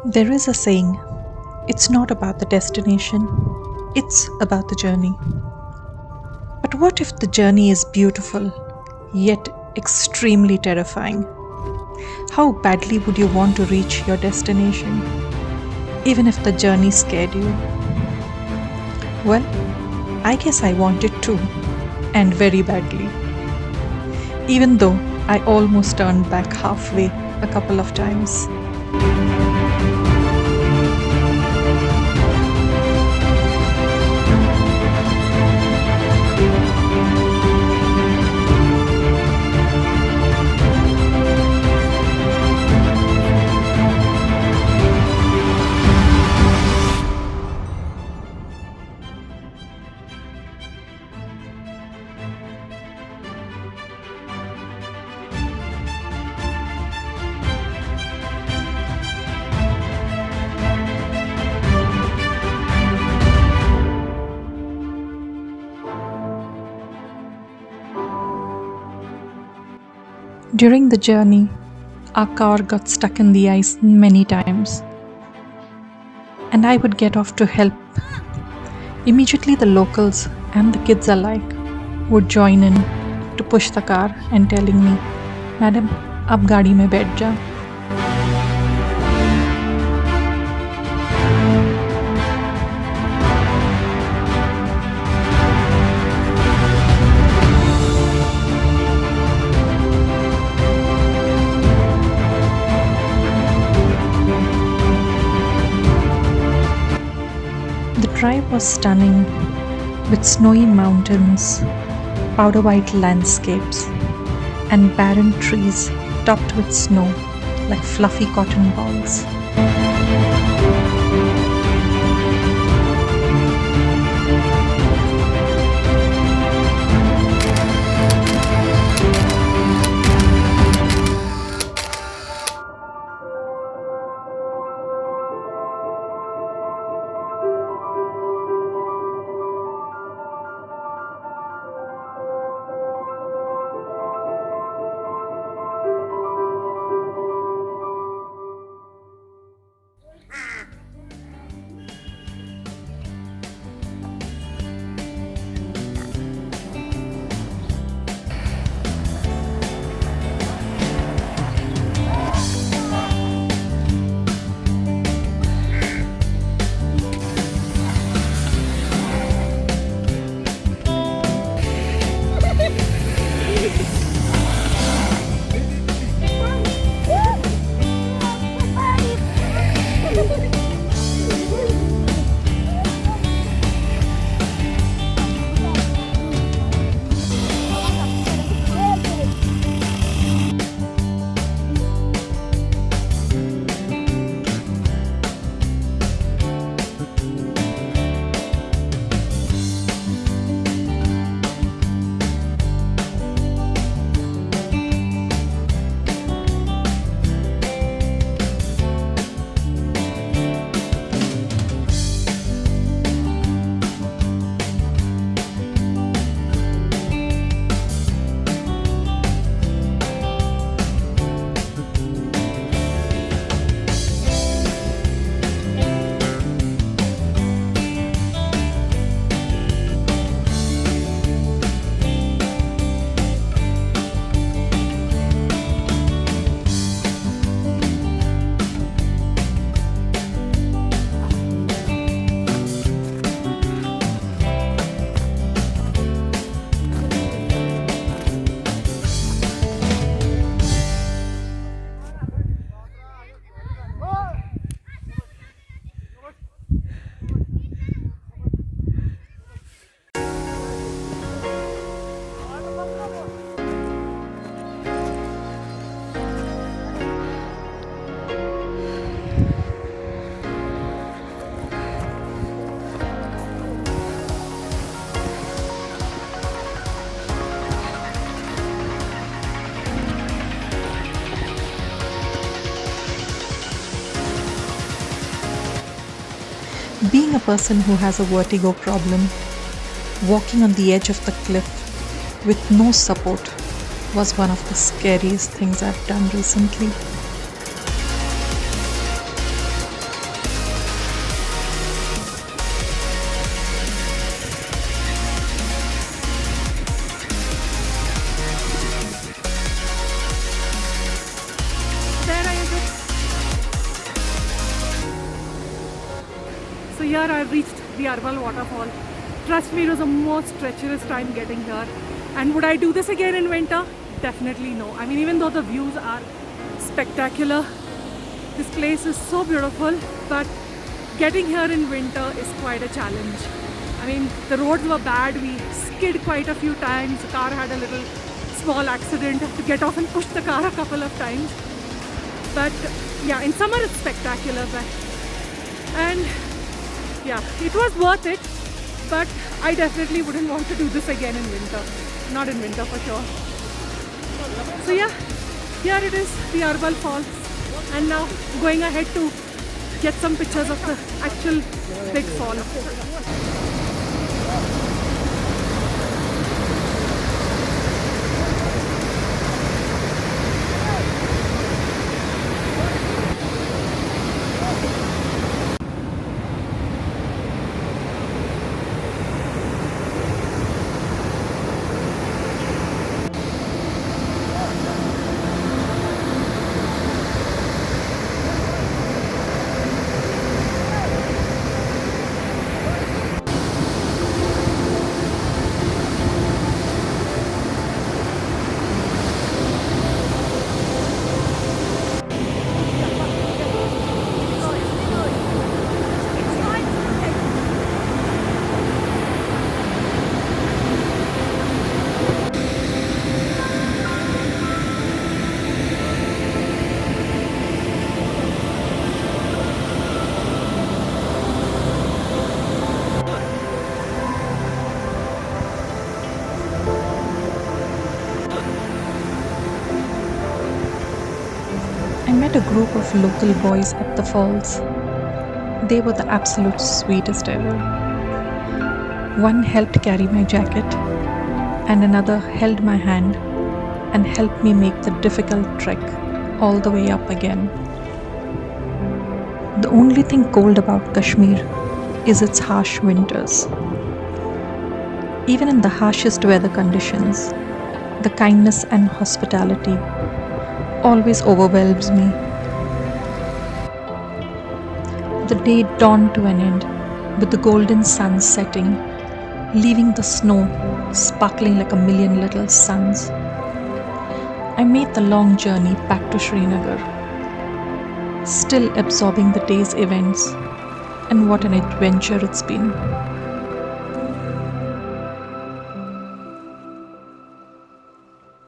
There is a saying, it's not about the destination, it's about the journey. But what if the journey is beautiful, yet extremely terrifying? How badly would you want to reach your destination, even if the journey scared you? Well, I guess I wanted to, and very badly. Even though I almost turned back halfway a couple of times. During the journey, our car got stuck in the ice many times, and I would get off to help. Immediately, the locals and the kids alike would join in to push the car and telling me, "Madam, ab gaadi mein baith ja." The drive was stunning, with snowy mountains, powder white landscapes, and barren trees topped with snow like fluffy cotton balls. Being a person who has a vertigo problem, walking on the edge of the cliff with no support was one of the scariest things I've done recently. here I reached the AHARBAL waterfall. Trust me, it was the most treacherous time getting here. And would I do this again in winter? Definitely no. I mean, even though the views are spectacular, this place is so beautiful, but getting here in winter is quite a challenge. I mean, the roads were bad. We skid quite a few times. The car had a little small accident. Had to get off and push the car a couple of times. But yeah, in summer it's spectacular. And yeah, it was worth it. But I definitely wouldn't want to do this again in winter. Not in winter for sure. So yeah, here it is, the AHARBAL Falls. And now going ahead to get some pictures of the actual big fall. I met a group of local boys at the falls. They were the absolute sweetest ever. One helped carry my jacket, and another held my hand and helped me make the difficult trek all the way up again. The only thing cold about Kashmir is its harsh winters. Even in the harshest weather conditions, the kindness and hospitality always overwhelms me. The day dawned to an end with the golden sun setting, leaving the snow sparkling like a million little suns. I made the long journey back to Srinagar, still absorbing the day's events, and what an adventure it's been.